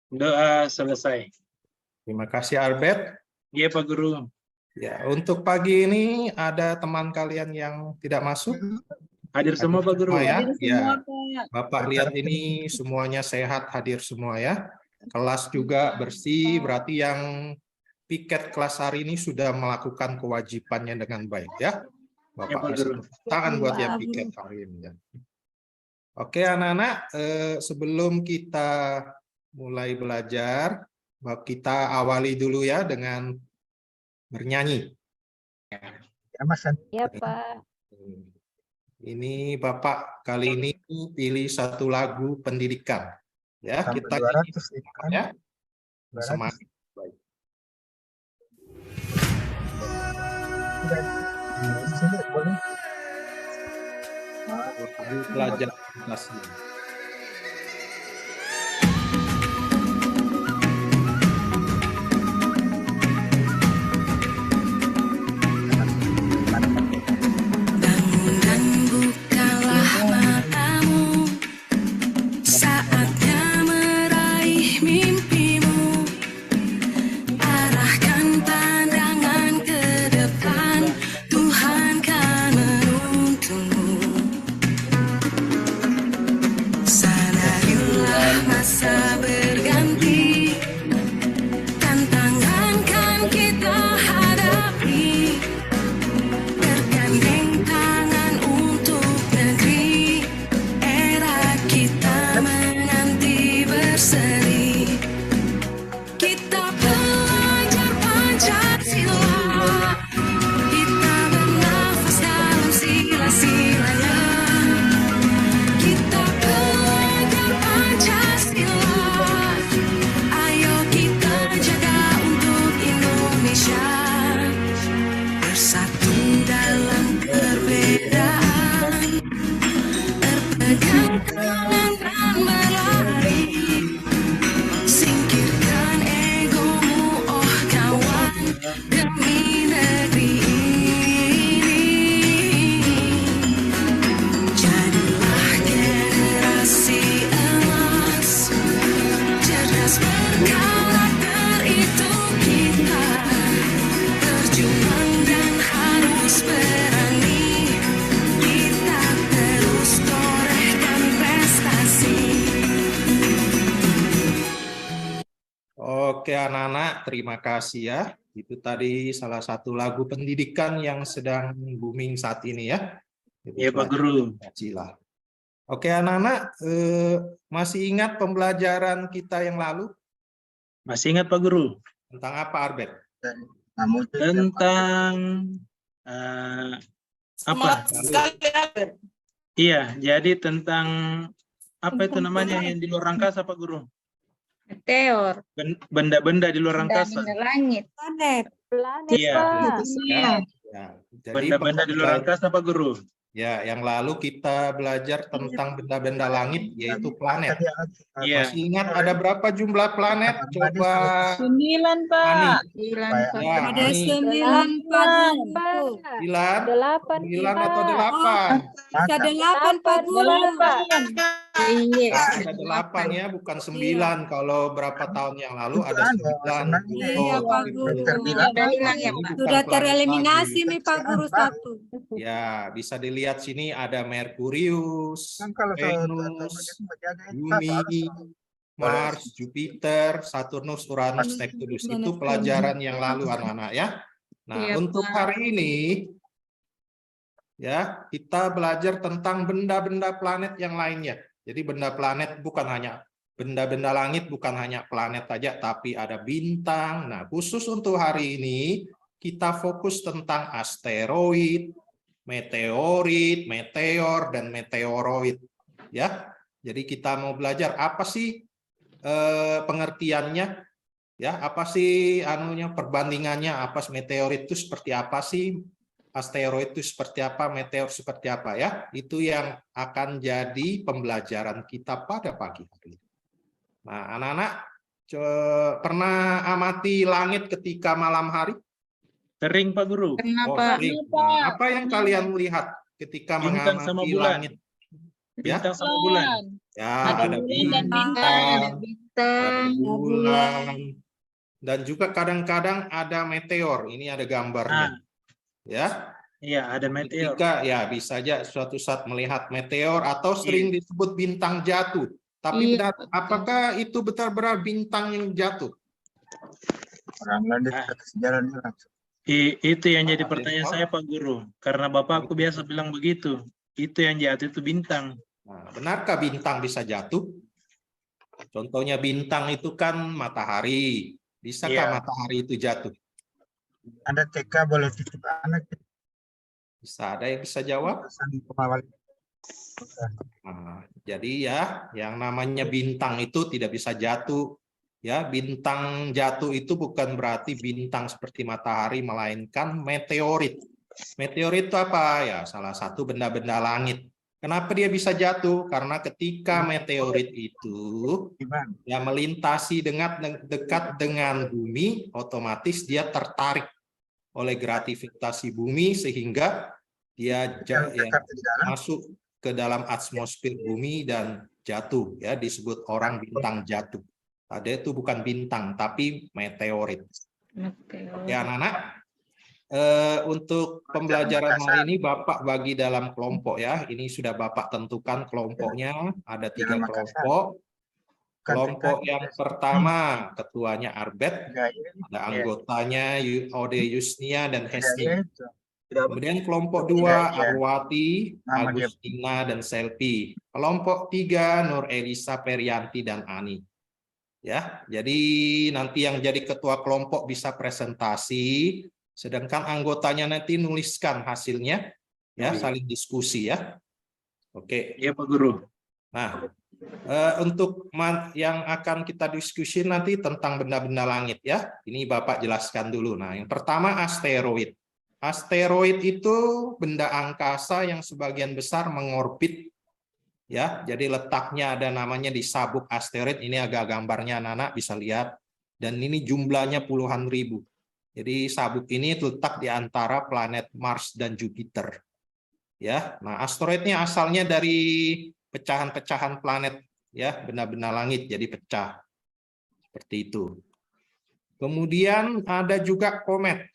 Doa selesai. Terima kasih Albert. Iya Pak Guru. Ya, untuk pagi ini ada teman kalian yang tidak masuk? Hadir semua Pak Guru. Ya, Hadir semua, ya. Pak. Bapak lihat ini semuanya sehat, hadir semua ya. Kelas juga bersih, berarti yang piket kelas hari ini sudah melakukan kewajibannya dengan baik ya. Ya, Pak Bapak kasih Guru. tepuk tangan buat Iya, yang Guru. piket hari ini ya. Oke anak-anak, sebelum kita mulai belajar, kita awali dulu ya dengan bernyanyi. Ya, Pak. Ini Bapak kali ini pilih satu lagu pendidikan. Ya, kita nyanyi ya. Semangat. Baik. Belajar kelasnya. Bangun dan bukalah matamu, saatnya meraih mimpimu. Arahkan pandangan ke depan, Tuhan kan menuntunmu. Sadarilah masa berganti, tantangan kan kita hadapi. Bergandeng tangan untuk negeri, era kita menanti berseri. Kita belajar Pancasila, kita bernafas dalam sila-silanya. Kita belajar Pancasila, ayo kita jaga untuk Indonesia. Bersatu dalam perbedaan, berpegang tangan dan berlari. Singkirkan egomu, oh kawan, demi negeri ini. Jadilah generasi emas, cerdas berkarakter itu kita. Berjuang dan harus berani, kita terus torehkan prestasi. Oke anak-anak, terima kasih ya. Itu tadi salah satu lagu pendidikan yang sedang booming saat ini ya. Itu Iya Pak Guru. Pancasila. Oke anak-anak, masih ingat pembelajaran kita yang lalu? Masih ingat Pak Guru? Tentang apa Arbet? Tentang apa? Iya, jadi tentang apa itu namanya yang di luar angkasa Pak Guru? Meteor. Benda-benda di luar angkasa. Benda langit. Planet. Planet, Iya. Pak. Ya, jadi Benda-benda di luar angkasa Pak Guru. ya, yang lalu kita belajar tentang benda-benda langit, yaitu planet. Iya. Masih ingat ada berapa jumlah planet? Coba 9, Ani. Pak. 9, Pak. Ya, Ada Ani. 9, Pak. 9, 8, 9 atau 8? Ada 8, Pak Guru. 8. Iya. Ada 8 ya, bukan 9. Kalau berapa tahun yang lalu ada 9. Iya, Pak Guru. Ada hilang ya, Pak. Sudah tereliminasi nih Pak Guru 1. Ya, bisa dilihat sini ada Merkurius, Venus, Bumi, Mars, Jupiter, Saturnus, Uranus, Neptunus. Itu pelajaran yang lalu anak-anak ya. Nah, Iya, untuk Pak. hari ini ya, kita belajar tentang benda-benda planet yang lainnya. Jadi benda planet bukan hanya benda-benda langit, bukan hanya planet saja, tapi ada bintang. Nah, khusus untuk hari ini kita fokus tentang asteroid, meteorit, meteor, dan meteoroid. Ya, jadi kita mau belajar apa sih pengertiannya? Ya, apa sih anunya perbandingannya? Apa meteorit itu seperti apa sih? Asteroid itu seperti apa? Meteor seperti apa ya? Itu yang akan jadi pembelajaran kita pada pagi hari. Nah, anak-anak pernah amati langit ketika malam hari? Sering Pak Guru. Kenapa? Sering. Nah, apa yang kalian lihat ketika Bintang sama mengamati bulan. langit? Bintang sama bulan. Ya, Ada ada bulan dan bintang. bintang, Bintang. ada bulan, dan juga kadang-kadang ada meteor. Ini ada gambarnya. Ah, Ya, iya, ada meteor. ketika ya bisa aja suatu saat melihat meteor atau sering disebut bintang jatuh. Tapi Iya, apakah itu benar-benar bintang yang jatuh? Orang landai ke atas jalan langsung. Itu yang jadi pertanyaan saya, Pak Guru. Karena bapakku biasa bilang begitu. Itu yang jatuh itu bintang. Nah, benarkah bintang bisa jatuh? Contohnya bintang itu kan matahari. Bisakah Iya. matahari itu jatuh? Ada TK boleh titip anak. Bisa, ada yang bisa jawab? Pesan pengawal. Nah, jadi ya, yang namanya bintang itu tidak bisa jatuh. Ya, bintang jatuh itu bukan berarti bintang seperti matahari, melainkan meteorit. Meteorit itu apa? Ya, salah satu benda-benda langit. Kenapa dia bisa jatuh? Karena ketika meteorit itu Gimana? ya melintasi dekat dengan bumi, otomatis dia tertarik oleh gravitasi bumi sehingga dia Yang ya, dekat di dalam. masuk ke dalam atmosfer bumi dan jatuh, ya disebut orang bintang jatuh. Ada itu bukan bintang tapi meteorit. meteor. Ya anak-anak, untuk pembelajaran hari ini Bapak bagi dalam kelompok ya. Ini sudah Bapak tentukan kelompoknya, ada 3 kelompok. Kelompok yang pertama ketuanya Arbet, ada anggotanya Ode Yusnia dan Hesni. Kemudian kelompok 2 Arwati, Agustina dan Selvi. Kelompok 3 Nur Elisa Perianti dan Ani. Ya, jadi nanti yang jadi ketua kelompok bisa presentasi, sedangkan anggotanya nanti nuliskan hasilnya, ya saling diskusi ya. Oke. Iya, Pak Guru. Nah, untuk yang akan kita diskusi nanti tentang benda-benda langit ya. Ini Bapak jelaskan dulu. Nah, yang pertama asteroid. Asteroid itu benda angkasa yang sebagian besar mengorbit ya. Jadi letaknya ada namanya di sabuk asteroid. Ini agak gambarnya anak-anak bisa lihat. Dan ini jumlahnya puluhan ribu. Jadi sabuk ini terletak di antara planet Mars dan Jupiter. Ya. Nah, asteroidnya asalnya dari pecahan-pecahan planet ya, benda-benda langit jadi pecah. Seperti itu. Kemudian ada juga komet.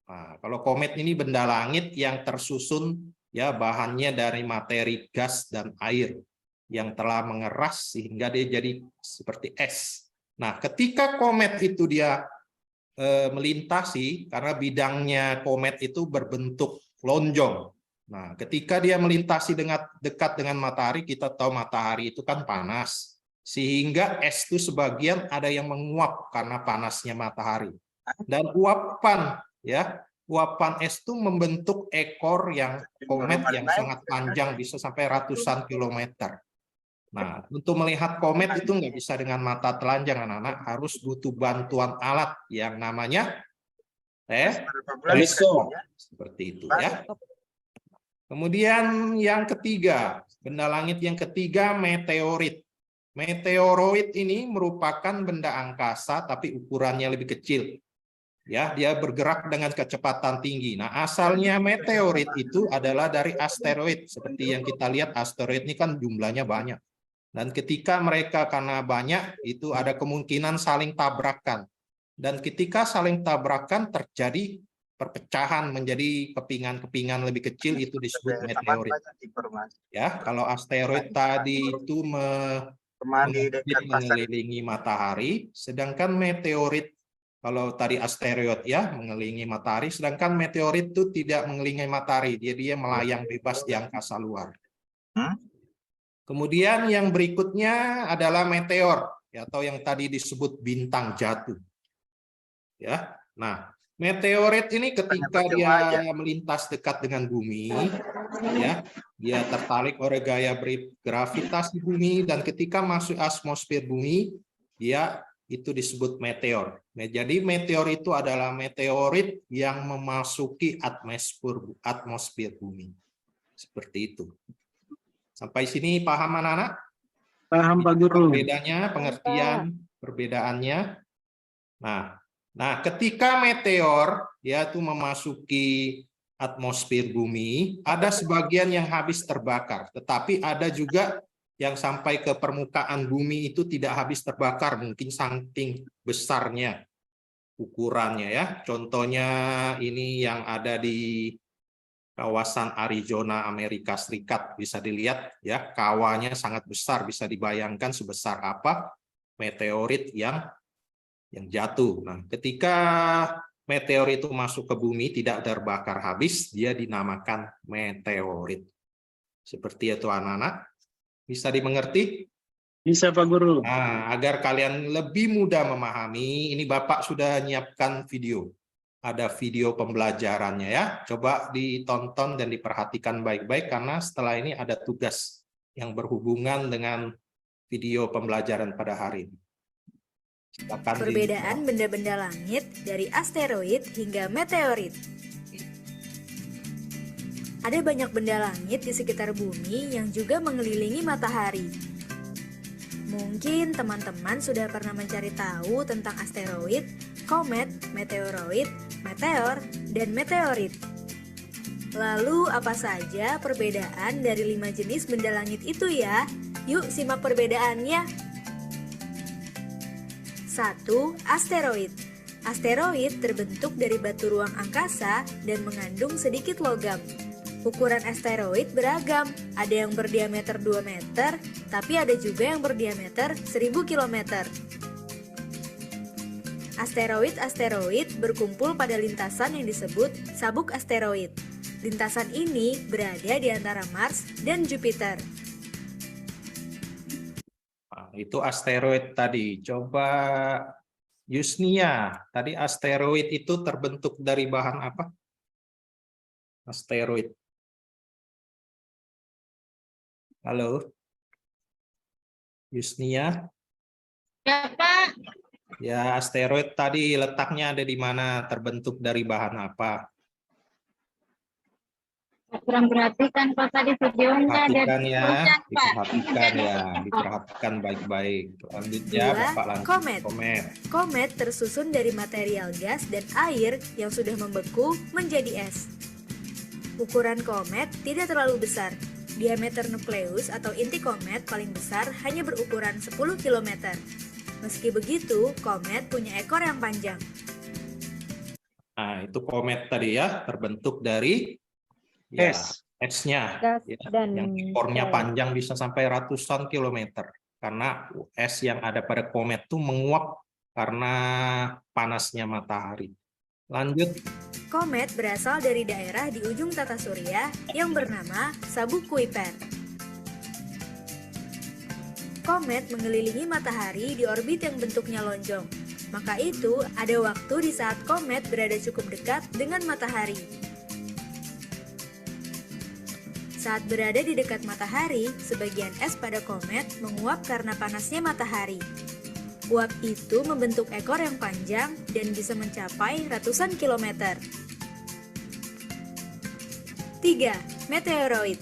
Nah, kalau komet ini benda langit yang tersusun ya bahannya dari materi gas dan air yang telah mengeras sehingga dia jadi seperti es. Nah, ketika komet itu dia melintasi karena bidangnya komet itu berbentuk lonjong. Nah, ketika dia melintasi dekat dengan matahari, kita tahu matahari itu kan panas. Sehingga es itu sebagian ada yang menguap karena panasnya matahari. Dan uapan es itu membentuk ekor yang komet yang sangat panjang, bisa sampai ratusan kilometer. Nah, untuk melihat komet itu nggak bisa dengan mata telanjang, anak-anak, harus butuh bantuan alat yang namanya teleskop. Seperti itu ya. Kemudian yang ketiga, benda langit yang ketiga meteorit. Meteoroid ini merupakan benda angkasa tapi ukurannya lebih kecil. Ya, dia bergerak dengan kecepatan tinggi. Nah, asalnya meteorit itu adalah dari asteroid. Seperti yang kita lihat, asteroid ini kan jumlahnya banyak. Dan ketika mereka karena banyak, itu ada kemungkinan saling tabrakan. Dan ketika saling tabrakan terjadi perpecahan menjadi kepingan-kepingan lebih kecil, itu disebut meteorit. Ya, kalau asteroid tadi itu mengelilingi matahari, sedangkan meteorit kalau tadi asteroid ya mengelilingi matahari, sedangkan meteorit itu tidak mengelilingi matahari, dia melayang bebas di angkasa luar. Kemudian yang berikutnya adalah meteor, ya, atau yang tadi disebut bintang jatuh. Ya, nah meteorit ini ketika dia melintas dekat dengan bumi, ya, dia tertarik oleh gaya gravitasi bumi dan ketika masuk atmosfer bumi, dia itu disebut meteor. Jadi meteor itu adalah meteorit yang memasuki atmosfer bumi. Seperti itu. Sampai sini paham anak-anak? Paham, Pak Guru. Pengertian perbedaannya. Nah, ketika meteor dia itu memasuki atmosfer bumi, ada sebagian yang habis terbakar, tetapi ada juga yang sampai ke permukaan bumi itu tidak habis terbakar, mungkin saking besarnya ukurannya ya. Contohnya ini yang ada di kawasan Arizona, Amerika Serikat, bisa dilihat ya, kawahnya sangat besar, bisa dibayangkan sebesar apa meteorit yang jatuh. Nah, ketika meteor itu masuk ke bumi tidak terbakar habis, dia dinamakan meteorit. Seperti itu anak-anak, bisa dimengerti? Bisa Pak Guru. Nah, agar kalian lebih mudah memahami, ini Bapak sudah menyiapkan video. Ada video pembelajarannya ya. Coba ditonton dan diperhatikan baik-baik karena setelah ini ada tugas yang berhubungan dengan video pembelajaran pada hari ini. Silakan Perbedaan benda-benda langit dari asteroid hingga meteorit. Ada banyak benda langit di sekitar bumi yang juga mengelilingi matahari. Mungkin teman-teman sudah pernah mencari tahu tentang asteroid, komet, meteoroid, meteor, dan meteorit. Lalu apa saja perbedaan dari 5 jenis benda langit itu ya? Yuk simak perbedaannya. 1. Asteroid. Asteroid terbentuk dari batu ruang angkasa dan mengandung sedikit logam. Ukuran asteroid beragam, ada yang berdiameter 2 meter, tapi ada juga yang berdiameter 1000 km. Asteroid-asteroid berkumpul pada lintasan yang disebut sabuk asteroid. Lintasan ini berada di antara Mars dan Jupiter. Nah, itu asteroid tadi. Coba Yusnia, tadi asteroid itu terbentuk dari bahan apa? Asteroid. Halo? Yusnia? Ya, Pak. Ya, asteroid tadi letaknya ada di mana? Terbentuk dari bahan apa? Kurang perhatikan Pak tadi videonya. Perhatikan ya, tulisan, Pak. diperhatikan ya, diperhatikan baik-baik. Lanjutnya, 2. Bapak lanjut. Komet. Komet. Komet tersusun dari material gas dan air yang sudah membeku menjadi es. Ukuran komet tidak terlalu besar. Diameter nukleus atau inti komet paling besar hanya berukuran 10 km. Meski begitu, komet punya ekor yang panjang. Nah, itu komet tadi ya, terbentuk dari ya, Es. esnya. Gas Ya, dan yang ekornya air. panjang bisa sampai ratusan kilometer. Karena es yang ada pada komet itu menguap karena panasnya matahari. Lanjut. Komet berasal dari daerah di ujung tata surya yang bernama sabuk Kuiper. Komet mengelilingi matahari di orbit yang bentuknya lonjong. Maka itu, ada waktu di saat komet berada cukup dekat dengan matahari. Saat berada di dekat matahari, sebagian es pada komet menguap karena panasnya matahari. Uap itu membentuk ekor yang panjang dan bisa mencapai ratusan kilometer. 3. Meteoroid.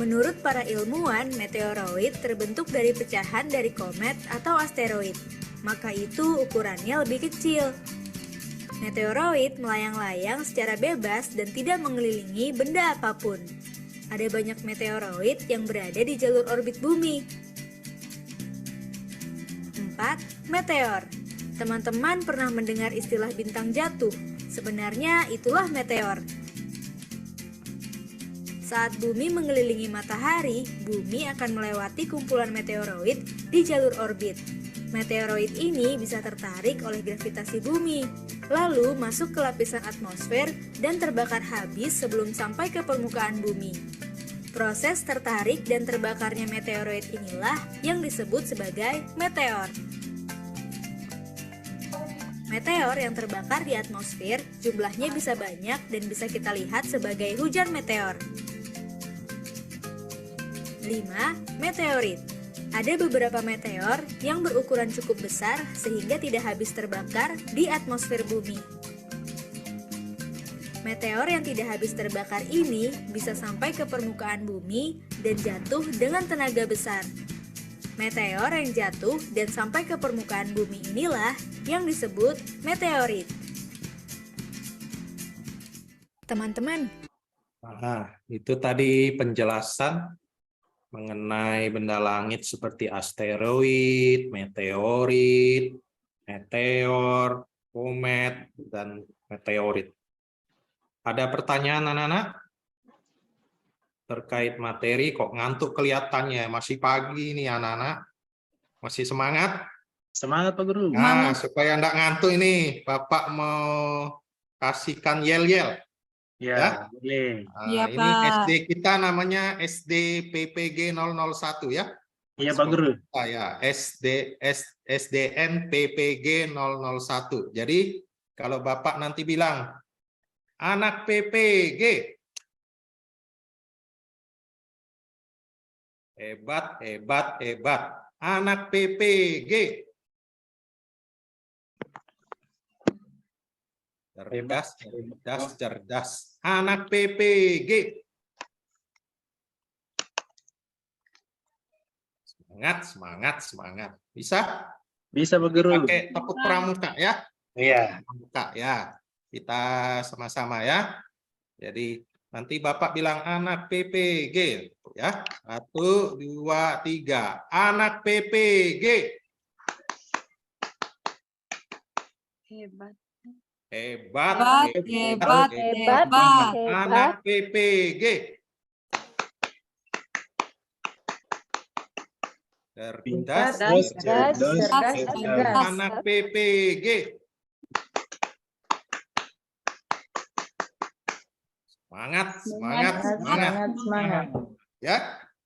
Menurut para ilmuwan, meteoroid terbentuk dari pecahan dari komet atau asteroid. Maka itu ukurannya lebih kecil. Meteoroid melayang-layang secara bebas dan tidak mengelilingi benda apapun. Ada banyak meteoroid yang berada di jalur orbit bumi. 4. Meteor. Teman-teman pernah mendengar istilah bintang jatuh. Sebenarnya itulah meteor. Saat bumi mengelilingi matahari, bumi akan melewati kumpulan meteoroid di jalur orbit. Meteoroid ini bisa tertarik oleh gravitasi bumi, lalu masuk ke lapisan atmosfer dan terbakar habis sebelum sampai ke permukaan bumi. Proses tertarik dan terbakarnya meteoroid inilah yang disebut sebagai meteor. Meteor yang terbakar di atmosfer jumlahnya bisa banyak dan bisa kita lihat sebagai hujan meteor. 5. Meteorit. Ada beberapa meteor yang berukuran cukup besar sehingga tidak habis terbakar di atmosfer bumi. Meteor yang tidak habis terbakar ini bisa sampai ke permukaan bumi dan jatuh dengan tenaga besar. Meteor yang jatuh dan sampai ke permukaan bumi inilah yang disebut meteorit. Teman-teman, Nah, itu tadi penjelasan mengenai benda langit seperti asteroid, meteorit, meteor, komet, dan meteorit. Ada pertanyaan anak-anak? Terkait materi, kok ngantuk kelihatannya? Masih pagi nih anak-anak. Masih semangat? Semangat Pak Guru. Nah, supaya enggak ngantuk ini, Bapak mau kasihkan yel-yel. Ya, Ya. boleh. Nah, Iya, ini Pak. SD kita namanya SD PPG 001 ya. Iya Pak Guru. Ya, SDN PPG 001. Jadi kalau Bapak nanti bilang anak PPG, hebat, hebat, hebat. Anak PPG. Cerdas, cerdas, cerdas. Anak PPG. Semangat, semangat, semangat. Bisa? Bisa Pak Guru. Pakai tepuk pramuka ya. Iya. Pramuka ya. Kita sama-sama ya. Jadi nanti Bapak bilang anak PPG ya. 1, 2, 3. Anak PPG. Hebat. Hebat, Hebat, hebat, hebat. Anak PPG. Cerdas, cerdas. Anak PPG. Semangat, semangat, semangat. Ya,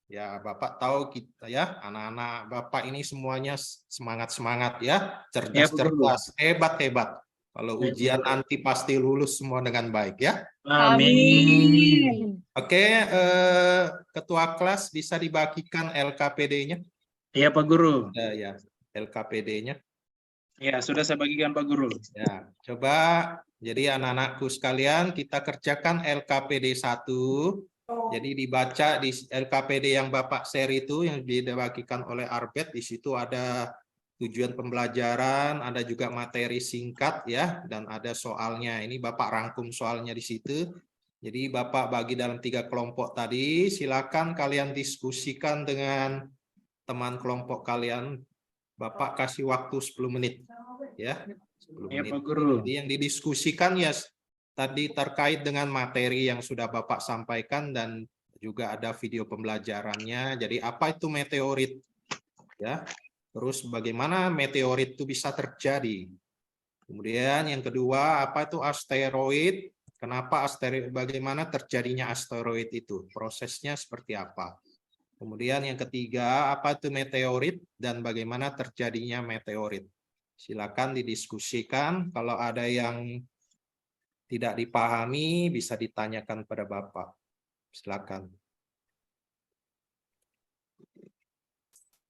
ya Bapak tahu kita ya, anak-anak Bapak ini semuanya semangat-semangat ya, Ya, Pak Guru. cerdas-cerdas, hebat-hebat. Kalau Ya, ujian Guru. nanti pasti lulus semua dengan baik ya. Amin. Oke, Ketua kelas bisa dibagikan LKPD-nya. Iya Pak Guru. Ya, LKPD-nya. Ya, sudah saya bagikan Pak Guru. Ya, coba jadi anak-anakku sekalian kita kerjakan LKPD 1. Jadi dibaca di LKPD yang Bapak share itu yang dibagikan oleh Arbet, di situ ada tujuan pembelajaran, ada juga materi singkat ya, dan ada soalnya. Ini Bapak rangkum soalnya di situ. Jadi Bapak bagi dalam 3 kelompok tadi, silakan kalian diskusikan dengan teman kelompok kalian. Bapak kasih waktu 10 menit ya. 10 Iya menit. Pak Guru. Jadi yang didiskusikan ya tadi terkait dengan materi yang sudah Bapak sampaikan dan juga ada video pembelajarannya. Jadi apa itu meteorit? Ya. Terus bagaimana meteorit itu bisa terjadi? Kemudian yang kedua, apa itu asteroid? Kenapa asteroid? Bagaimana terjadinya asteroid itu? Prosesnya seperti apa? Kemudian yang ketiga, apa itu meteorit dan bagaimana terjadinya meteorit? Silakan didiskusikan. Kalau ada yang tidak dipahami, bisa ditanyakan pada Bapak. Silakan.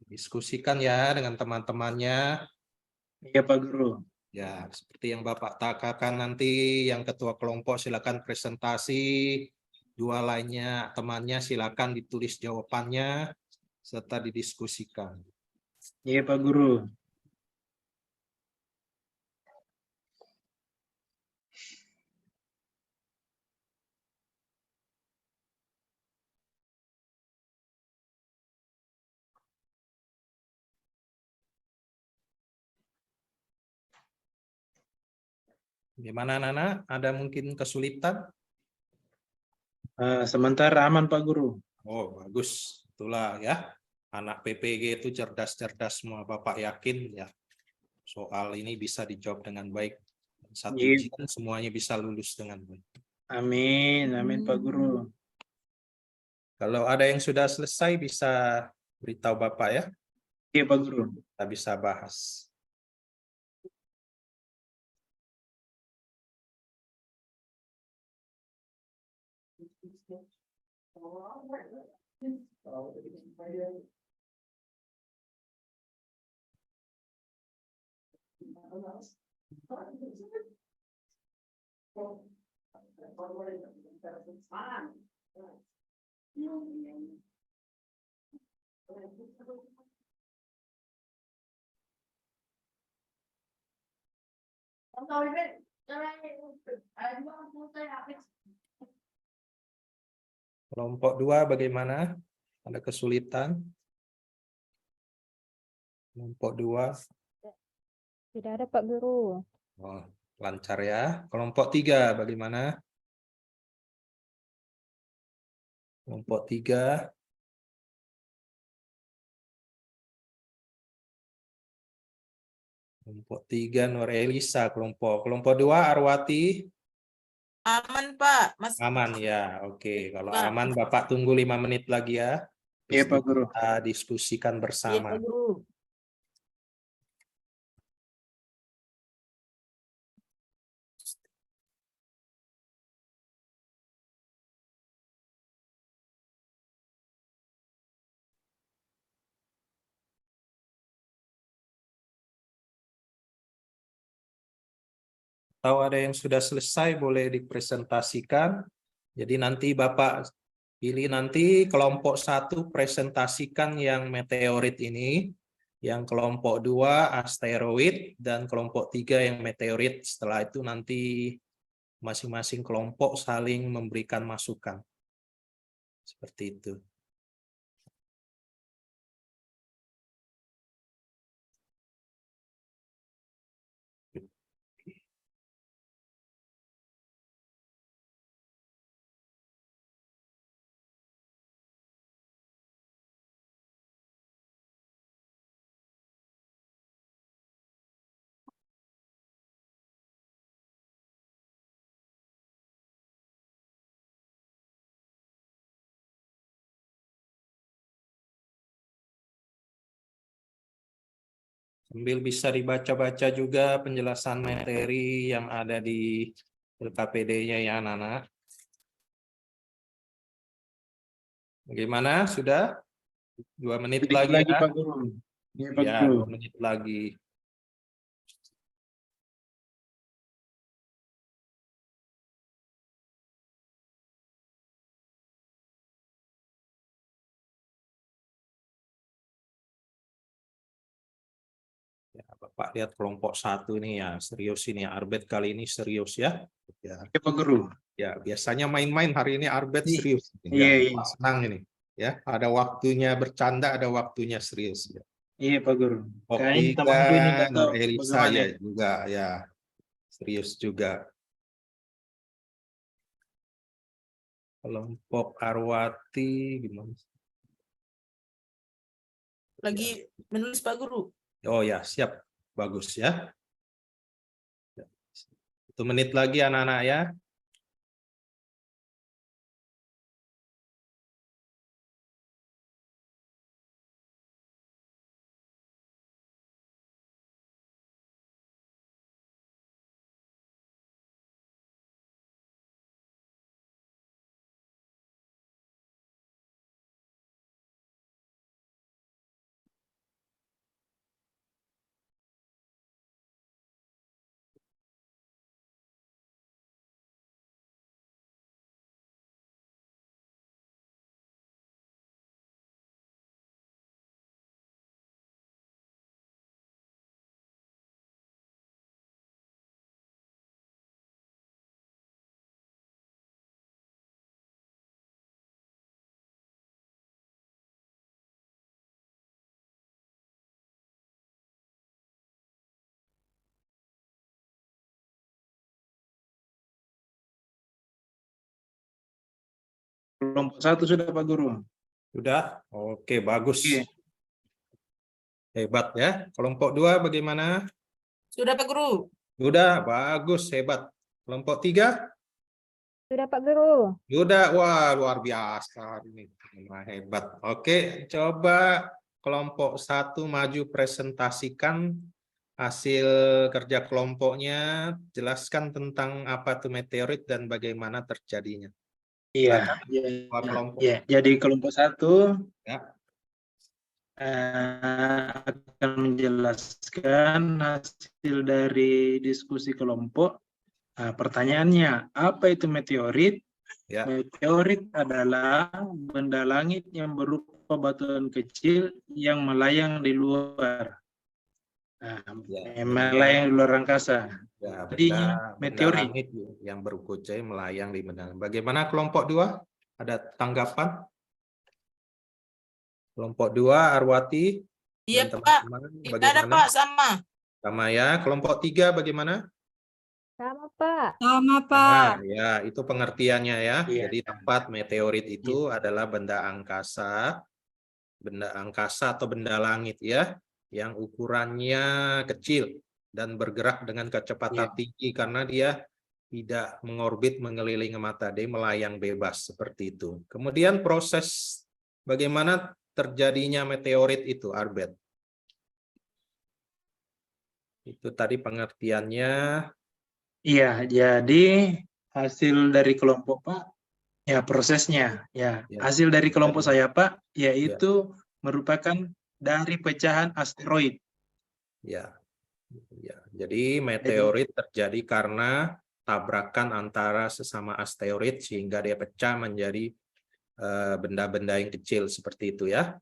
Diskusikan ya dengan teman-temannya. Iya Pak Guru. Ya, seperti yang Bapak katakan nanti, yang ketua kelompok silakan presentasi. 2 lainnya temannya silakan ditulis jawabannya serta didiskusikan. Iya Pak Guru. Gimana Nana? Ada mungkin kesulitan? Sementara aman Pak Guru. Oh, bagus. Itulah ya. Anak PPG itu cerdas-cerdas semua. Bapak yakin ya. Soal ini bisa dijawab dengan baik. Satu Iya. ujian semuanya bisa lulus dengan baik. Amin, amin Pak Guru. Kalau ada yang sudah selesai bisa beritahu Bapak ya. Iya Pak Guru. Kita bisa bahas. Kelompok 2 bagaimana? Ada kesulitan? Kelompok 2. Tidak ada Pak Guru. Oh, lancar ya. Kelompok 3 bagaimana? Kelompok 3. Kelompok 3 Nur Elisa. Kelompok 2 Arwati. Aman, Pak. Mas Aman ya. Oke, kalau Pak. aman Bapak tunggu 5 menit lagi ya. Iya, Pak Guru. Kita diskusikan Iya, bersama. Pak Guru. Tahu ada yang sudah selesai boleh dipresentasikan. Jadi nanti Bapak pilih nanti kelompok 1 presentasikan yang meteorit ini, yang kelompok 2 asteroid, dan kelompok 3 yang meteorit. Setelah itu nanti masing-masing kelompok saling memberikan masukan. Seperti itu. Sambil bisa dibaca-baca juga penjelasan materi yang ada di LKPD-nya ya anak-anak. Bagaimana? Sudah? 2 menit Sedikit lagi ya? Pak Guru. Iya, Pak Ya, Guru. 2 menit lagi. Ya, Bapak lihat kelompok 1 ini ya, serius ini. Arbet kali ini serius ya. Ya, Iya, Pak Guru. ya biasanya main-main, hari ini Arbet serius. Iya, Ya, iya. senang ini. Ya, ada waktunya bercanda, ada waktunya serius. Ya. Iya, Pak Guru. Kelompok Kayaknya temanku ini 3 nggak tahu Nur Elisa bagaimana. ya juga ya. Serius juga. Kelompok Arwati gimana? Lagi menulis, Pak Guru. Oh ya, siap. Bagus ya. 1 menit lagi anak-anak ya. Kelompok 1 sudah, Pak Guru. Sudah? Oke, bagus. Oke. Hebat ya. Kelompok 2 bagaimana? Sudah, Pak Guru. Sudah, bagus, hebat. Kelompok 3? Sudah Pak Guru. Sudah, wah luar biasa ini. Wah, hebat. Oke, coba kelompok 1 maju presentasikan hasil kerja kelompoknya, jelaskan tentang apa itu meteorit dan bagaimana terjadinya. Iya. Silakan. Iya. Dua kelompok. Iya. Jadi kelompok 1 Ya. Akan menjelaskan hasil dari diskusi kelompok. Nah, pertanyaannya, apa itu meteorit? Ya. Meteorit adalah benda langit yang berupa batuan kecil yang melayang di luar. Nah, Ya. melayang di luar angkasa. Ya, Jadinya benda meteorit. langit yang berkucai melayang di benda. Bagaimana kelompok 2? Ada tanggapan? Kelompok 2, Arwati. Iya, dan Pak. teman-teman, Tidak ada, bagaimana? Pak. Sama. Sama ya. Kelompok 3 bagaimana? Sama, Pak. Sama, Nah, Pak. ya, itu pengertiannya ya. Iya. Jadi tempat meteorit itu adalah benda angkasa atau benda langit ya, yang ukurannya kecil dan bergerak dengan kecepatan tinggi karena dia tidak mengorbit mengelilingi matahari, melayang bebas seperti itu. Kemudian proses bagaimana terjadinya meteorit itu, Arbet? Itu tadi pengertiannya. Iya, jadi hasil dari kelompok Pak, ya prosesnya, ya Ya. hasil dari kelompok Jadi- saya Pak, yaitu merupakan dari pecahan asteroid. Ya. Ya, jadi meteorit terjadi karena tabrakan antara sesama asteroid sehingga dia pecah menjadi benda-benda yang kecil seperti itu ya.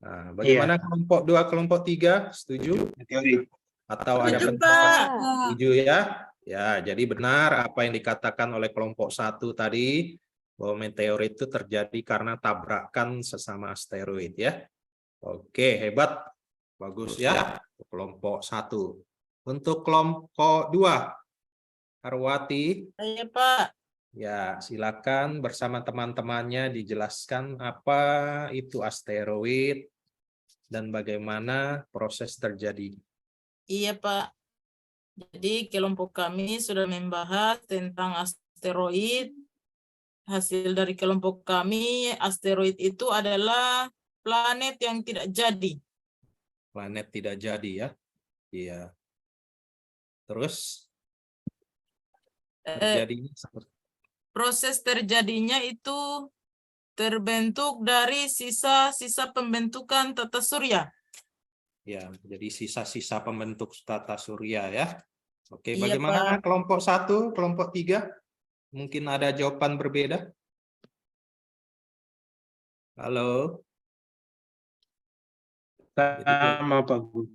Nah, bagaimana kelompok 2, kelompok 3? Setuju? Meteorit. Atau ada Setuju, pendapat? Pak. Setuju ya? Ya, jadi benar apa yang dikatakan oleh kelompok 1 tadi, bahwa meteorit itu terjadi karena tabrakan sesama asteroid ya. Oke, hebat. Bagus ya. Kelompok 1. Untuk kelompok 2, Arwati, Iya, Pak. ya silakan bersama teman-temannya dijelaskan apa itu asteroid dan bagaimana proses terjadi. Iya, Pak. Jadi kelompok kami sudah membahas tentang asteroid. Hasil dari kelompok kami, asteroid itu adalah planet yang tidak jadi. Planet tidak jadi ya. Iya. Terus terjadinya seperti Proses terjadinya itu terbentuk dari sisa-sisa pembentukan tata surya. ya, jadi sisa-sisa pembentuk tata surya ya. Oke, Iya, bagaimana Pak. kelompok 1, kelompok 3? Mungkin ada jawaban berbeda. Halo, Sama Pak Guru.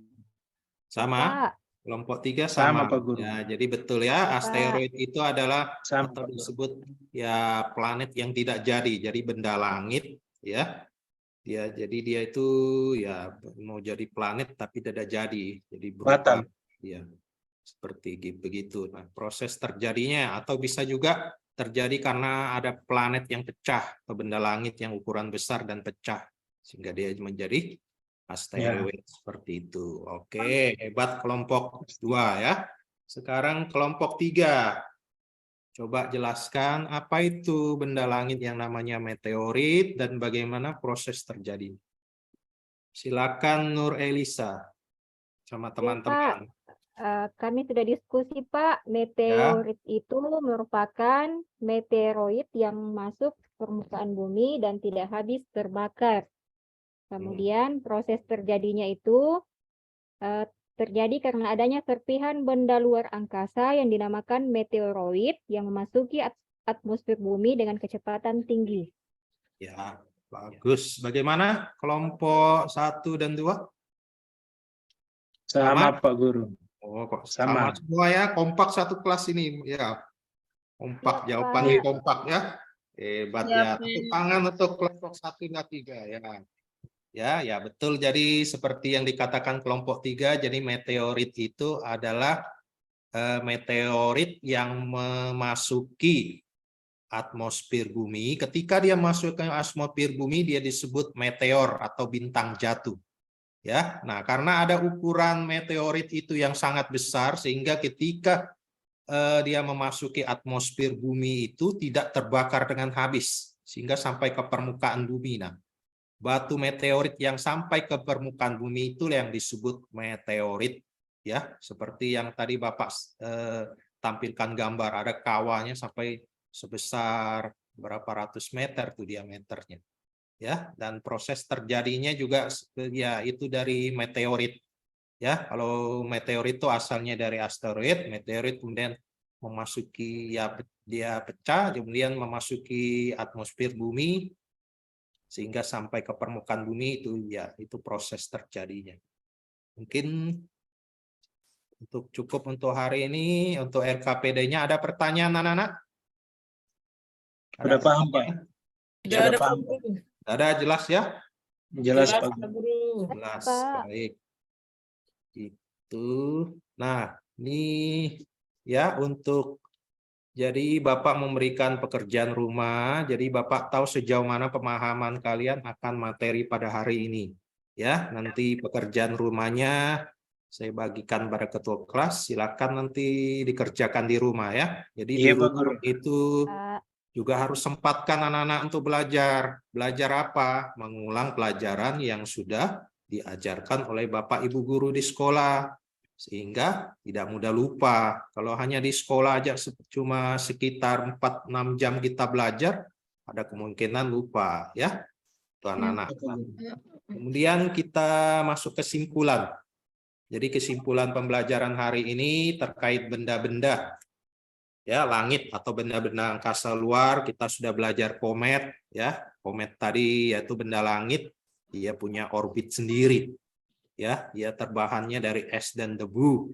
sama? Pak. Kelompok 3 Sama, sama. Pak Guru. Ya, jadi betul ya, asteroid itu adalah Sama, atau Pak Guru. disebut ya planet yang tidak jadi. Jadi benda langit ya. Jadi dia itu ya mau jadi planet tapi tidak jadi. Jadi berupa Batal. ya seperti begitu. Nah, proses terjadinya atau bisa juga terjadi karena ada planet yang pecah atau benda langit yang ukuran besar dan pecah sehingga dia menjadi asteroid seperti itu. Oke, hebat kelompok 2 ya. Sekarang kelompok 3. Coba jelaskan apa itu benda langit yang namanya meteorit dan bagaimana proses terjadi. Silakan Nur Elisa sama teman-teman. Kami sudah diskusi, Pak. Meteorit itu merupakan meteoroid yang masuk permukaan bumi dan tidak habis terbakar. Kemudian proses terjadinya itu terjadi karena adanya serpihan benda luar angkasa yang dinamakan meteoroid yang memasuki atmosfer bumi dengan kecepatan tinggi. Ya, bagus. Bagaimana kelompok 1 dan 2? Sama Pak Guru. Oh, kok Sama. sama semua ya, kompak satu kelas ini ya. Kompak, Ya, jawabannya Pak. kompak ya. Hebat Ya, ya. Pak. Tepuk tangan untuk kelompok 1 dan 3 ya. Ya, betul. Jadi seperti yang dikatakan kelompok 3, jadi meteorit itu adalah meteorit yang memasuki atmosfer bumi. Ketika dia masuk ke atmosfer bumi, dia disebut meteor atau bintang jatuh. Ya, nah karena ada ukuran meteorit itu yang sangat besar sehingga ketika dia memasuki atmosfer bumi itu tidak terbakar dengan habis sehingga sampai ke permukaan bumi. Nah, batu meteorit yang sampai ke permukaan bumi itu yang disebut meteorit ya, seperti yang tadi Bapak tampilkan gambar, ada kawahnya sampai sebesar berapa ratus meter tuh diameternya. Ya, dan proses terjadinya juga ya itu dari meteorit. Ya, kalau meteorit itu asalnya dari asteroid, meteorit kemudian memasuki ya dia pecah, kemudian memasuki atmosfer bumi sehingga sampai ke permukaan bumi itu ya itu proses terjadinya. Mungkin cukup untuk hari ini, untuk RKPD-nya ada pertanyaan anak-anak? Udah paham, Pak. Tidak Tidak ada Pak. Pak Guru. Ada jelas ya? Jelas Jelas Pak Pak Guru. Guru. Jelas. Pak. Baik. Itu. Nah, ini ya untuk jadi Bapak memberikan pekerjaan rumah, jadi Bapak tahu sejauh mana pemahaman kalian akan materi pada hari ini. Ya, nanti pekerjaan rumahnya saya bagikan pada ketua kelas, silakan nanti dikerjakan di rumah ya. Jadi di Iya Pak rumah Guru. itu Pak. juga harus sempatkan anak-anak untuk belajar. Belajar apa? Mengulang pelajaran yang sudah diajarkan oleh Bapak Ibu guru di sekolah. Sehingga tidak mudah lupa. Kalau hanya di sekolah aja cuma sekitar 4-6 jam kita belajar, ada kemungkinan lupa ya. Itu anak-anak. Kemudian kita masuk kesimpulan. Jadi kesimpulan pembelajaran hari ini terkait benda-benda. Ya, langit atau benda-benda angkasa luar, kita sudah belajar komet ya. Komet tadi yaitu benda langit, dia punya orbit sendiri. Ya, dia terbahannya dari es dan debu.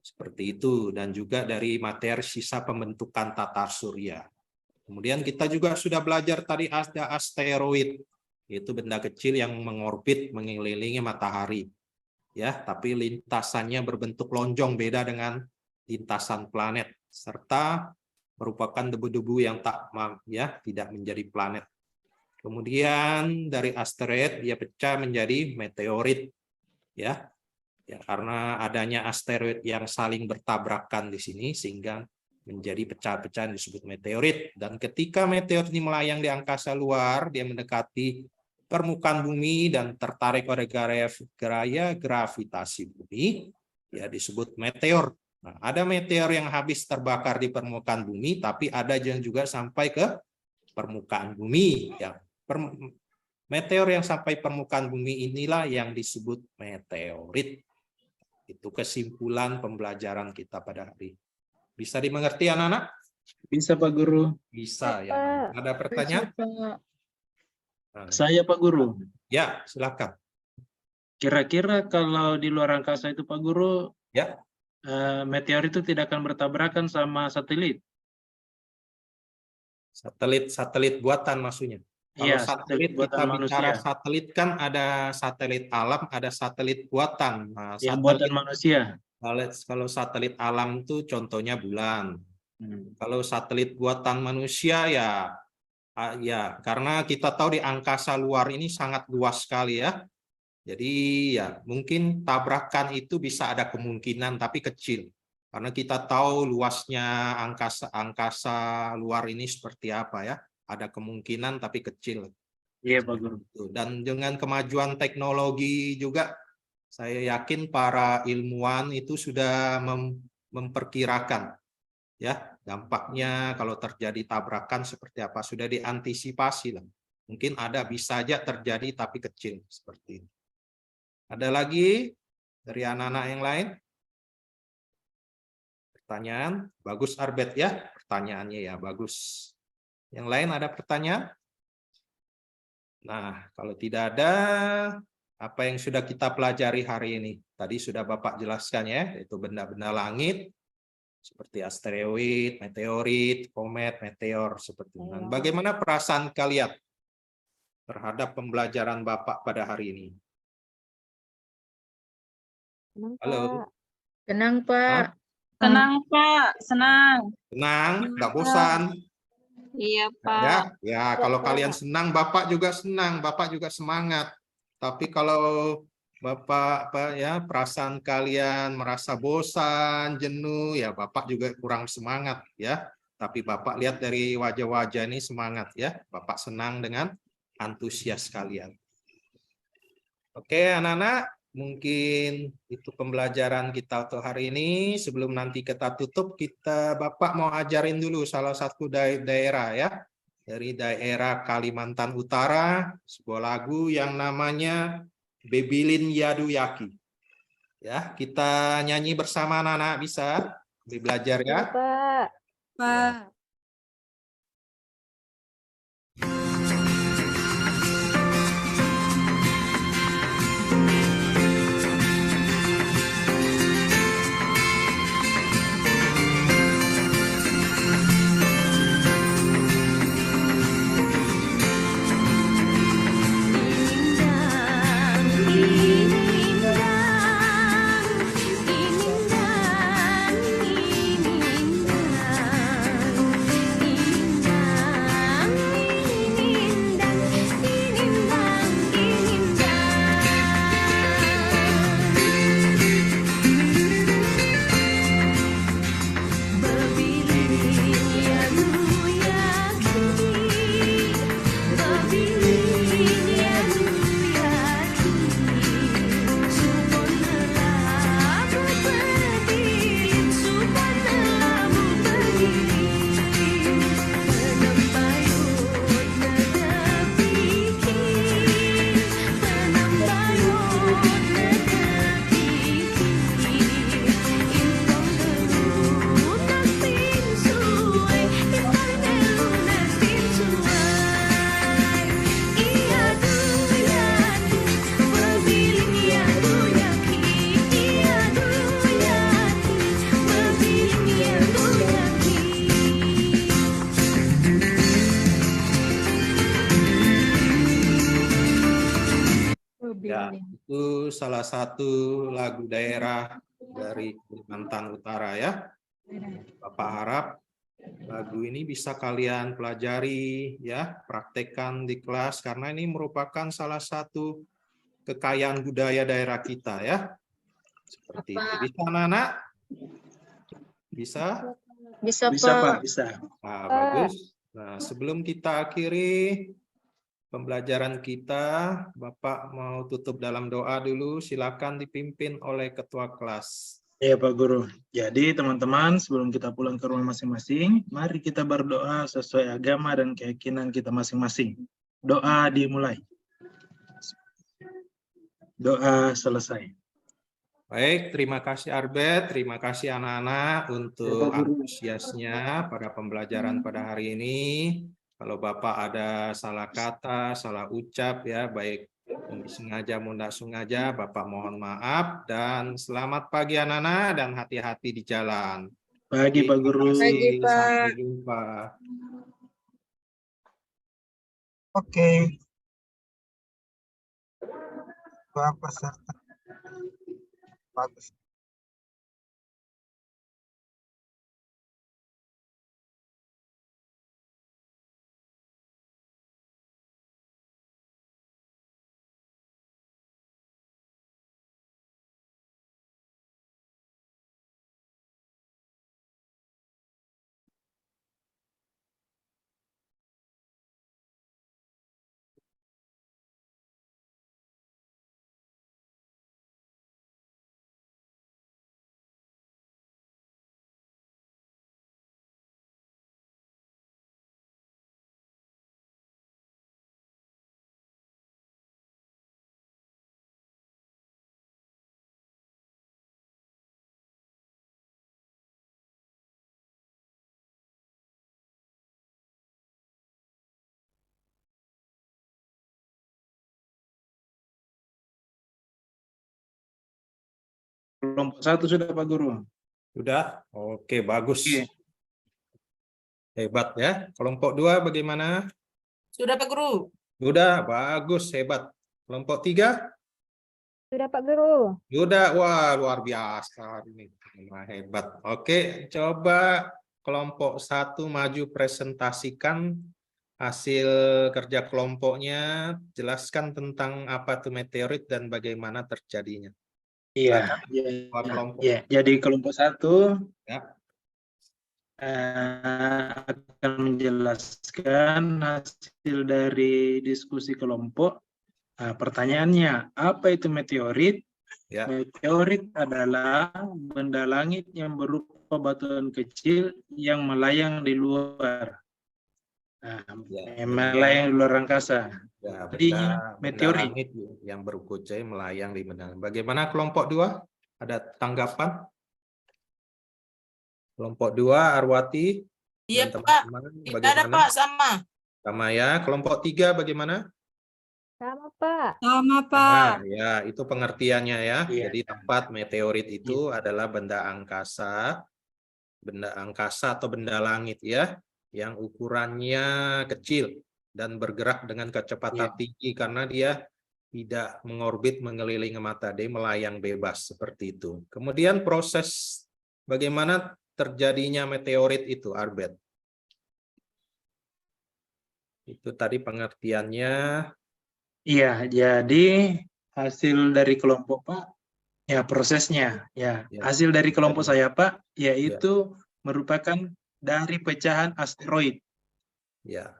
Seperti itu, dan juga dari materi sisa pembentukan tata surya. Kemudian kita juga sudah belajar tadi ada asteroid, yaitu benda kecil yang mengorbit mengelilingi matahari. Ya, tapi lintasannya berbentuk lonjong, beda dengan lintasan planet, serta merupakan debu-debu yang tidak menjadi planet. Kemudian dari asteroid dia pecah menjadi meteorit. Ya, karena adanya asteroid yang saling bertabrakan di sini sehingga menjadi pecah-pecahan disebut meteorit. Dan ketika meteorit ini melayang di angkasa luar, dia mendekati permukaan bumi dan tertarik oleh gaya gravitasi bumi, ya disebut meteor. Nah, ada meteor yang habis terbakar di permukaan bumi, tapi ada yang juga sampai ke permukaan bumi. Ya, meteor yang sampai permukaan bumi inilah yang disebut meteorit. Itu kesimpulan pembelajaran kita pada hari. Bisa dimengerti anak-anak? Bisa Pak Guru. Bisa ya. Pak. Ada pertanyaan? Saya Pak Guru. Ya, silakan. Kira-kira kalau di luar angkasa itu Pak Guru, Ya. Meteor itu tidak akan bertabrakan sama satelit? Satelit buatan maksudnya. Kalau Iya, satelit buatan kita bicara manusia. satelit kan ada satelit alam, ada satelit buatan. Nah, Yang satelit, buatan manusia. kalau satelit alam itu contohnya bulan. Kalau satelit buatan manusia ya karena kita tahu di angkasa luar ini sangat luas sekali ya. Jadi ya mungkin tabrakan itu bisa ada kemungkinan tapi kecil. Karena kita tahu luasnya angkasa luar ini seperti apa ya. Ada kemungkinan tapi kecil. Iya Pak Guru. Dan dengan kemajuan teknologi juga saya yakin para ilmuwan itu sudah memperkirakan ya dampaknya kalau terjadi tabrakan seperti apa, sudah diantisipasi lah. Mungkin bisa aja terjadi tapi kecil seperti ini. Ada lagi dari anak-anak yang lain? Pertanyaan? Bagus Arbet ya, pertanyaannya ya bagus. Yang lain ada pertanyaan? Nah, kalau tidak ada, apa yang sudah kita pelajari hari ini? Tadi sudah Bapak jelaskan ya, yaitu benda-benda langit, seperti asteroid, meteorit, komet, meteor, seperti itu. Dan bagaimana perasaan kalian terhadap pembelajaran Bapak pada hari ini? Senang, Halo? Pak. Tenang, Pak. Senang, Pak. Senang. Senang? Nggak bosan? Iya, Ya, Pak. ya kalau kalian senang, Bapak juga senang, Bapak juga semangat. Tapi kalau Bapak perasaan kalian merasa bosan, jenuh, ya Bapak juga kurang semangat ya. Tapi Bapak lihat dari wajah-wajah ini semangat ya. Bapak senang dengan antusias kalian. Oke, anak-anak, mungkin itu pembelajaran kita untuk hari ini. Sebelum nanti kita tutup, Bapak mau ajarin dulu salah satu daerah ya. Dari daerah Kalimantan Utara, sebuah lagu yang namanya Bebilin Yadu Yaki. Ya, kita nyanyi bersama anak-anak, bisa? Belajar ya. Pak. Pak. Itu salah satu lagu daerah dari Kalimantan Utara ya. Bapak harap lagu ini bisa kalian pelajari ya, praktekkan di kelas karena ini merupakan salah satu kekayaan budaya daerah kita ya. Seperti itu. Bisa anak-anak? Bisa? Bisa, Bisa Pak. Pak, bisa. Nah, bagus. Nah, sebelum kita akhiri pembelajaran kita, Bapak mau tutup dalam doa dulu. Silakan dipimpin oleh ketua kelas. Ya Pak Guru. Jadi teman-teman, sebelum kita pulang ke rumah masing-masing, mari kita berdoa sesuai agama dan keyakinan kita masing-masing. Doa dimulai. Doa selesai. Baik, terima kasih Arbet, terima kasih anak-anak untuk antusiasnya pada pembelajaran pada hari ini. Kalau Bapak ada salah kata, salah ucap ya, baik sengaja maupun tidak sengaja, Bapak mohon maaf dan selamat pagi anak-anak dan hati-hati di jalan. Pagi Pak Guru. Pagi, Pak. Sampai jumpa. Oke. Pak peserta. Bagus. Kelompok 1 sudah Pak Guru. Sudah? Oke, bagus. Oke. Hebat ya. Kelompok 2 bagaimana? Sudah Pak Guru. Sudah, bagus, hebat. Kelompok 3? Sudah Pak Guru. Sudah, wah luar biasa ini. Wah, hebat. Oke, coba kelompok 1 maju presentasikan hasil kerja kelompoknya. Jelaskan tentang apa itu meteorit dan bagaimana terjadinya. Iya. Kelompok. Ya, jadi kelompok 1 Ya. Akan menjelaskan hasil dari diskusi kelompok. Nah, pertanyaannya, apa itu meteorit? Ya. Meteorit adalah benda langit yang berupa batuan kecil yang melayang di luar. Nah, melayang di luar angkasa. Ya, Jadinya meteorit. langit yang berkucai melayang di benda. Bagaimana kelompok 2? Ada tanggapan? Kelompok 2, Arwati. Iya dan Pak. teman-teman, Tidak ada bagaimana? Pak, sama. Sama ya. Kelompok 3 bagaimana? Sama Pak. Sama, Pak. Nah, ya, itu pengertiannya ya. Iya. Jadi tempat meteorit itu adalah benda angkasa atau benda langit ya, yang ukurannya kecil dan bergerak dengan kecepatan tinggi karena dia tidak mengorbit mengelilingi matahari, melayang bebas seperti itu. Kemudian proses bagaimana terjadinya meteorit itu, Arbet? Itu tadi pengertiannya. Iya, jadi hasil dari kelompok Pak, ya prosesnya, ya. Hasil dari kelompok saya Pak, yaitu merupakan dari pecahan asteroid. Ya.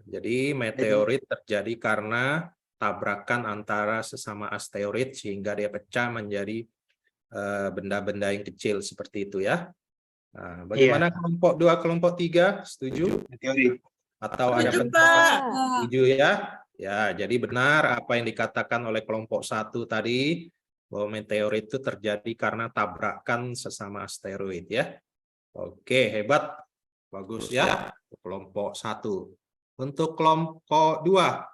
Jadi meteorit terjadi karena tabrakan antara sesama asteroid sehingga dia pecah menjadi benda-benda yang kecil seperti itu ya. Nah, bagaimana kelompok 2, kelompok 3? Setuju? Meteorit. Atau ada Setuju, pendapat? Pak. Setuju ya? Ya, jadi benar apa yang dikatakan oleh kelompok 1 tadi, bahwa meteorit itu terjadi karena tabrakan sesama asteroid ya. Oke, hebat. Bagus ya. Kelompok 1. Untuk kelompok 2,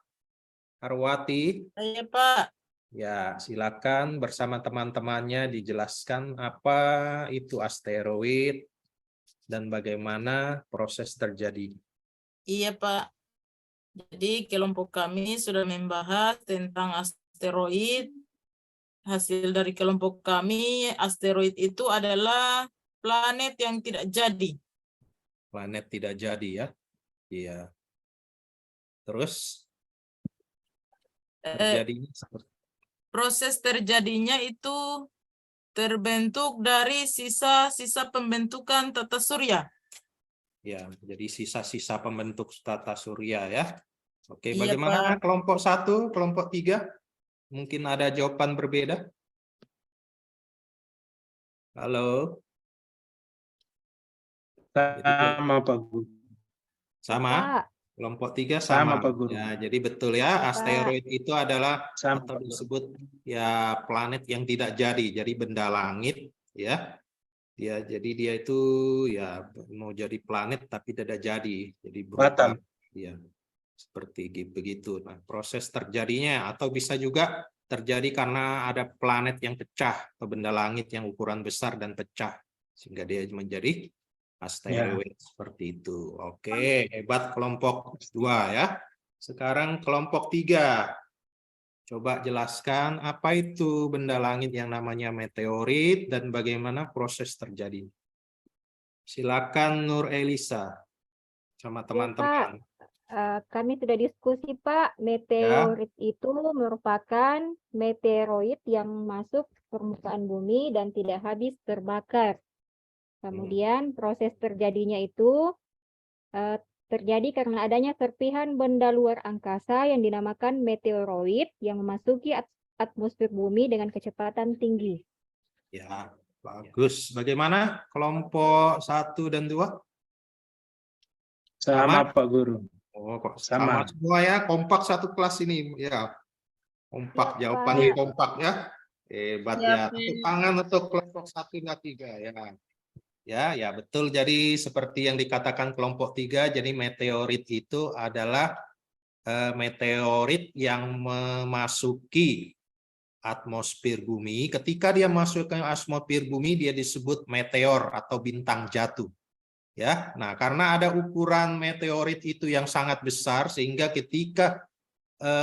Arwati. Iya Pak. Ya, silakan bersama teman-temannya dijelaskan apa itu asteroid dan bagaimana proses terjadi. Iya Pak. Jadi kelompok kami sudah membahas tentang asteroid. Hasil dari kelompok kami, asteroid itu adalah planet yang tidak jadi. Planet tidak jadi ya. Iya. Terus terjadinya seperti Proses terjadinya itu terbentuk dari sisa-sisa pembentukan tata surya. ya, jadi sisa-sisa pembentuk tata surya ya. Oke, Iya, bagaimana Pak. kelompok 1, kelompok 3? Mungkin ada jawaban berbeda. Halo. Sama Pak Guru. Sama? Pak. Kelompok 3 Sama sama. Pak Guru. Ya, jadi betul ya, Pak. asteroid itu adalah Sama atau Pak Guru. disebut ya planet yang tidak jadi. Jadi benda langit ya. Ya, jadi dia itu ya mau jadi planet tapi tidak jadi. Jadi berupa Batal. ya seperti begitu. Nah, proses terjadinya atau bisa juga terjadi karena ada planet yang pecah atau benda langit yang ukuran besar dan pecah sehingga dia menjadi asteroid seperti itu. Oke, hebat kelompok 2 ya. Sekarang kelompok 3. Coba jelaskan apa itu benda langit yang namanya meteorit dan bagaimana proses terjadi. Silakan Nur Elisa sama teman-teman. Kami sudah diskusi, Pak. Meteorit itu merupakan meteoroid yang masuk permukaan bumi dan tidak habis terbakar. Kemudian proses terjadinya itu terjadi karena adanya serpihan benda luar angkasa yang dinamakan meteoroid yang memasuki atmosfer bumi dengan kecepatan tinggi. Ya, bagus. Bagaimana kelompok 1 dan 2? Sama Pak Guru. Oh, kok Sama. sama semua ya, kompak satu kelas ini ya. Kompak, Ya, jawabannya Pak. kompak ya. Hebat Ya, ya. Pak. Tepuk tangan untuk kelompok 1 dan 3 ya. Ya, betul. Jadi seperti yang dikatakan kelompok 3, jadi meteorit itu adalah meteorit yang memasuki atmosfer bumi. Ketika dia masuk ke atmosfer bumi, dia disebut meteor atau bintang jatuh. Ya, nah karena ada ukuran meteorit itu yang sangat besar sehingga ketika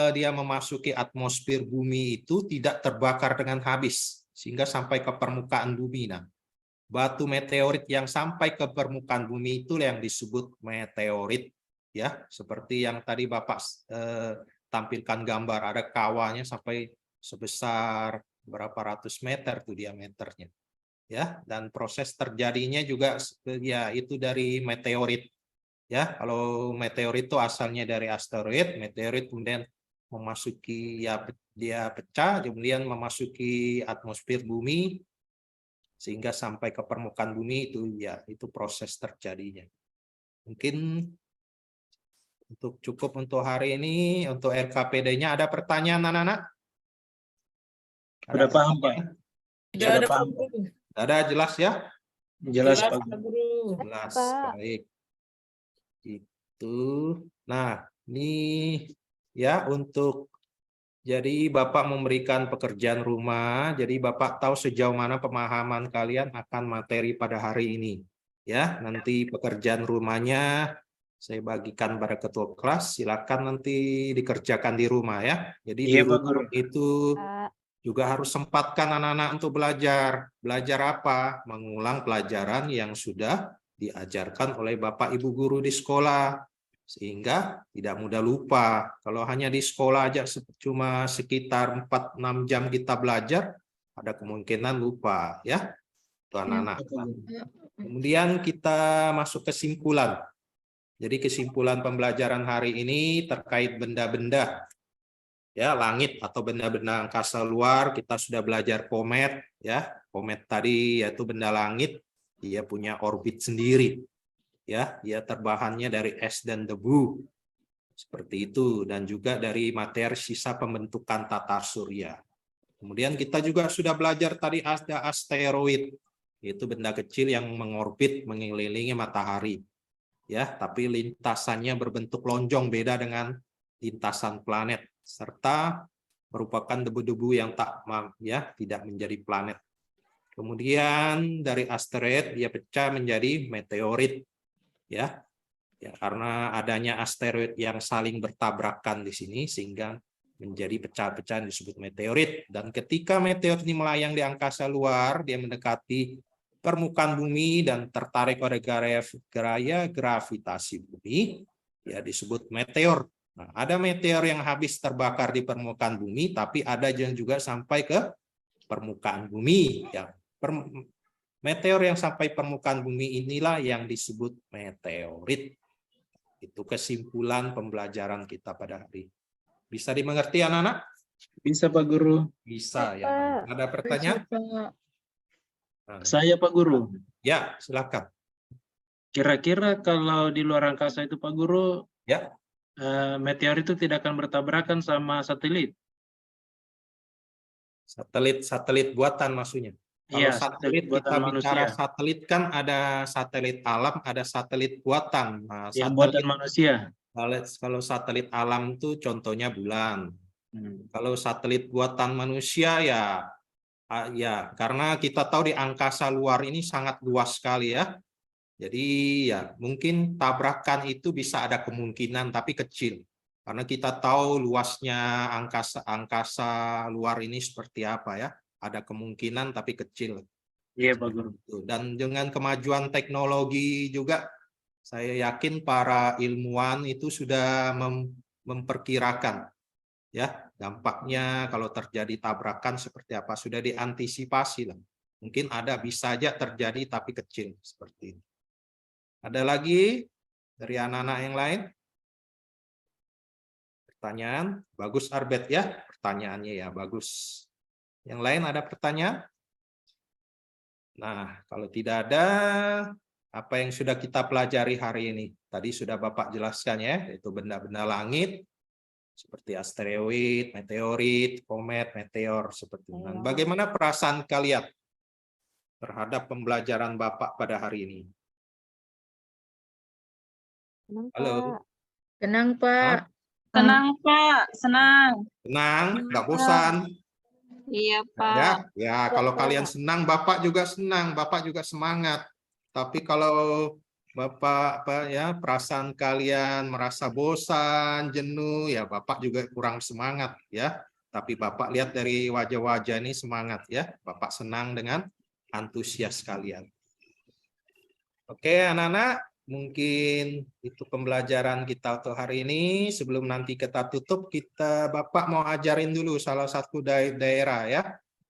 dia memasuki atmosfer bumi itu tidak terbakar dengan habis sehingga sampai ke permukaan bumi. Nah, batu meteorit yang sampai ke permukaan bumi itu yang disebut meteorit ya, seperti yang tadi Bapak tampilkan gambar, ada kawahnya sampai sebesar berapa ratus meter tuh diameternya. Ya, dan proses terjadinya juga ya itu dari meteorit ya. Kalau meteorit itu asalnya dari asteroid, meteorit kemudian memasuki ya dia pecah kemudian memasuki atmosfer bumi sehingga sampai ke permukaan bumi itu ya itu proses terjadinya. Mungkin cukup untuk hari ini. Untuk RKPD-nya ada pertanyaan anak-anak? Udah paham Pak? Tidak ada paham. Ada jelas ya? Jelas Pak Pak Guru. Guru. Jelas, Pak. baik. Itu. Nah, ini ya untuk jadi Bapak memberikan pekerjaan rumah, jadi Bapak tahu sejauh mana pemahaman kalian akan materi pada hari ini. Ya, nanti pekerjaan rumahnya saya bagikan pada ketua kelas, silakan nanti dikerjakan di rumah ya. Jadi di Iya Pak Guru. rumah itu juga harus sempatkan anak-anak untuk belajar. Belajar apa? Mengulang pelajaran yang sudah diajarkan oleh Bapak Ibu guru di sekolah. Sehingga tidak mudah lupa. Kalau hanya di sekolah aja cuma sekitar 4-6 jam kita belajar, ada kemungkinan lupa ya. Itu anak-anak. Kemudian kita masuk kesimpulan. Jadi kesimpulan pembelajaran hari ini terkait benda-benda. Ya, langit atau benda-benda angkasa luar, kita sudah belajar komet ya. Komet tadi yaitu benda langit, dia punya orbit sendiri. Ya, dia terbahannya dari es dan debu. Seperti itu, dan juga dari materi sisa pembentukan tata surya. Kemudian kita juga sudah belajar tadi ada asteroid, yaitu benda kecil yang mengorbit mengelilingi matahari. Ya, tapi lintasannya berbentuk lonjong, beda dengan lintasan planet, serta merupakan debu-debu yang tidak menjadi planet. Kemudian dari asteroid dia pecah menjadi meteorit. Ya, karena adanya asteroid yang saling bertabrakan di sini sehingga menjadi pecahan-pecahan disebut meteorit. Dan ketika meteor ini melayang di angkasa luar, dia mendekati permukaan bumi dan tertarik oleh gaya gravitasi bumi, ya disebut meteor. Nah, ada meteor yang habis terbakar di permukaan bumi, tapi ada yang juga sampai ke permukaan bumi. Ya, meteor yang sampai permukaan bumi inilah yang disebut meteorit. Itu kesimpulan pembelajaran kita pada hari. Bisa dimengerti anak-anak? Bisa Pak Guru. Bisa ya. Pak. Ada pertanyaan? Saya Pak Guru. Ya, silakan. Kira-kira kalau di luar angkasa itu Pak Guru, Ya. meteor itu tidak akan bertabrakan sama satelit? Satelit buatan maksudnya. Kalau Iya, satelit buatan kita manusia. bicara satelit kan ada satelit alam, ada satelit buatan. Nah, Yang satelit, buatan manusia. kalau satelit alam itu contohnya bulan. Kalau satelit buatan manusia ya karena kita tahu di angkasa luar ini sangat luas sekali ya. Jadi ya mungkin tabrakan itu bisa ada kemungkinan tapi kecil. Karena kita tahu luasnya angkasa luar ini seperti apa ya. Ada kemungkinan tapi kecil. Iya Pak Guru. Dan dengan kemajuan teknologi juga saya yakin para ilmuwan itu sudah memperkirakan ya dampaknya kalau terjadi tabrakan seperti apa, sudah diantisipasi lah. Mungkin bisa aja terjadi tapi kecil seperti ini. Ada lagi dari anak-anak yang lain? Pertanyaan? Bagus Arbet ya, pertanyaannya ya bagus. Yang lain ada pertanyaan? Nah, kalau tidak ada, apa yang sudah kita pelajari hari ini? Tadi sudah Bapak jelaskan ya, yaitu benda-benda langit, seperti asteroid, meteorit, komet, meteor, seperti itu. Nah, bagaimana perasaan kalian terhadap pembelajaran Bapak pada hari ini? Senang, Halo. Pak. Tenang, Pak. Senang, Pak. Senang. Senang, nggak bosan? Iya, Ya, Pak. ya kalau kalian senang, Bapak juga senang, Bapak juga semangat. Tapi kalau Bapak perasaan kalian merasa bosan, jenuh, ya Bapak juga kurang semangat ya. Tapi Bapak lihat dari wajah-wajah ini semangat ya. Bapak senang dengan antusias kalian. Oke, anak-anak, mungkin itu pembelajaran kita untuk hari ini. Sebelum nanti kita tutup, Bapak mau ajarin dulu salah satu daerah ya.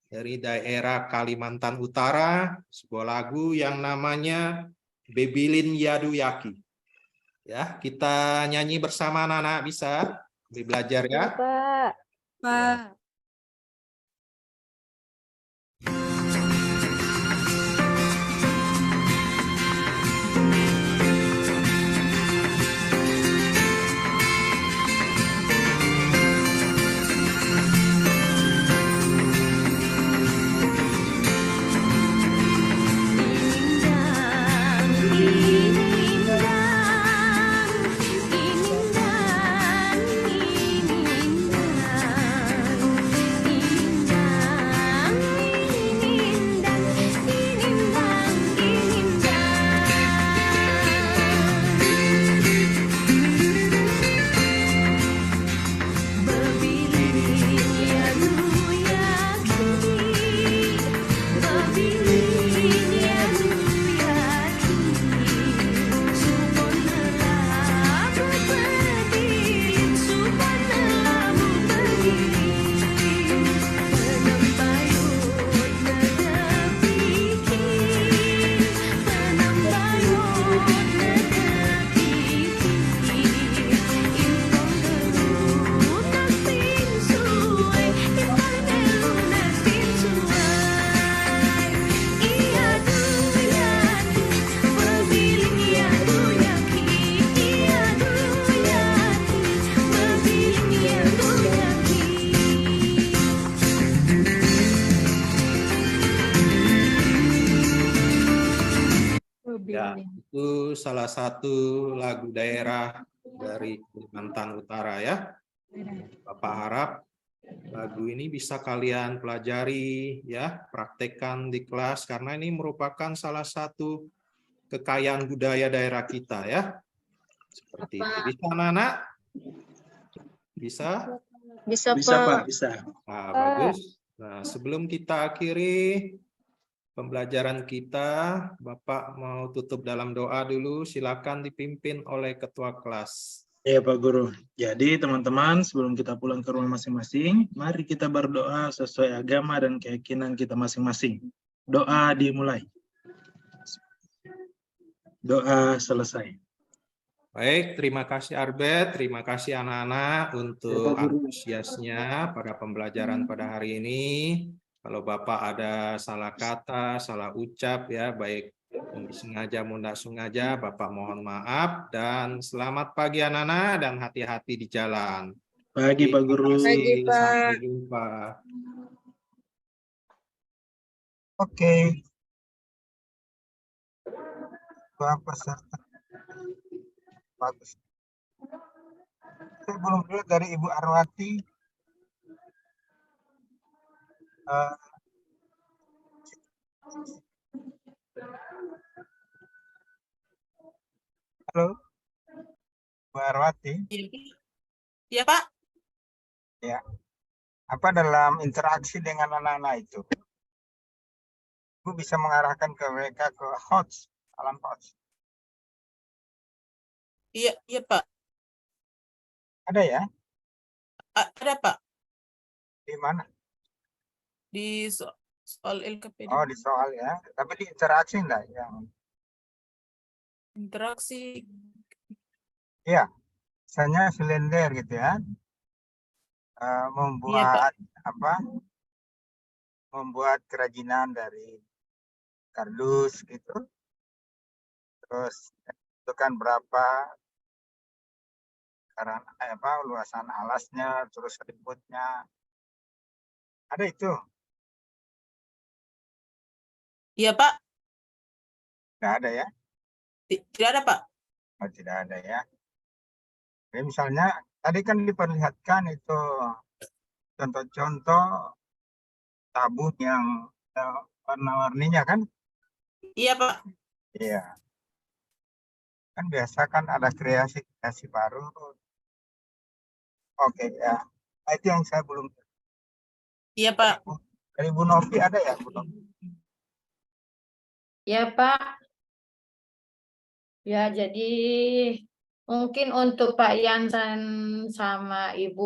Dari daerah Kalimantan Utara, sebuah lagu yang namanya Bebilin Yadu Yaki. Ya, kita nyanyi bersama anak-anak, bisa? Belajar ya. Pak. Pak. Ya, itu salah satu lagu daerah dari Kalimantan Utara ya. Bapak harap lagu ini bisa kalian pelajari ya, praktekkan di kelas karena ini merupakan salah satu kekayaan budaya daerah kita ya. Seperti itu. Bisa anak-anak? Bisa? Bisa, Bisa Pak. Pak, bisa. Nah, bagus. Nah, sebelum kita akhiri pembelajaran kita, Bapak mau tutup dalam doa dulu. Silakan dipimpin oleh Ketua kelas. Ya Pak Guru. Jadi teman-teman, sebelum kita pulang ke rumah masing-masing, mari kita berdoa sesuai agama dan keyakinan kita masing-masing. Doa dimulai. Doa selesai. Baik, terima kasih Arbet, terima kasih anak-anak untuk antusiasnya pada pembelajaran pada hari ini. Kalau Bapak ada salah kata, salah ucap ya, baik sengaja maupun tidak sengaja, Bapak mohon maaf dan selamat pagi anak-anak dan hati-hati di jalan. Pagi Pak Guru. Terima kasih, Pagi, Pak. sampai jumpa. Oke. Pak peserta. Bagus. Saya belum lihat dari Ibu Arwati. Halo, Bu Arwati. Iya Pak. Ya. Apa dalam interaksi dengan anak-anak itu? Ibu bisa mengarahkan ke mereka ke hots, alam hots. Iya Pak. Ada ya? Ada Pak. Di mana? Di soal LKPD. Oh, di soal ya. Tapi di interaksi enggak yang Interaksi. iya. Misalnya silender gitu ya. Membuat membuat kerajinan dari kardus gitu. Terus tentukan berapa luasan alasnya, terus ributnya. Ada itu? Iya Pak. Tidak ada ya? Tidak ada Pak. Oh, tidak ada ya. Jadi misalnya tadi kan diperlihatkan itu contoh-contoh tabung yang warna-warninya kan? Iya Pak. Iya. Kan biasa kan ada kreasi baru. Oke ya. Itu yang saya belum. Iya Pak. Dari Bu Novi ada ya Bu Novi? Ya, Pak. Ya, jadi mungkin untuk Pak Yansan sama Ibu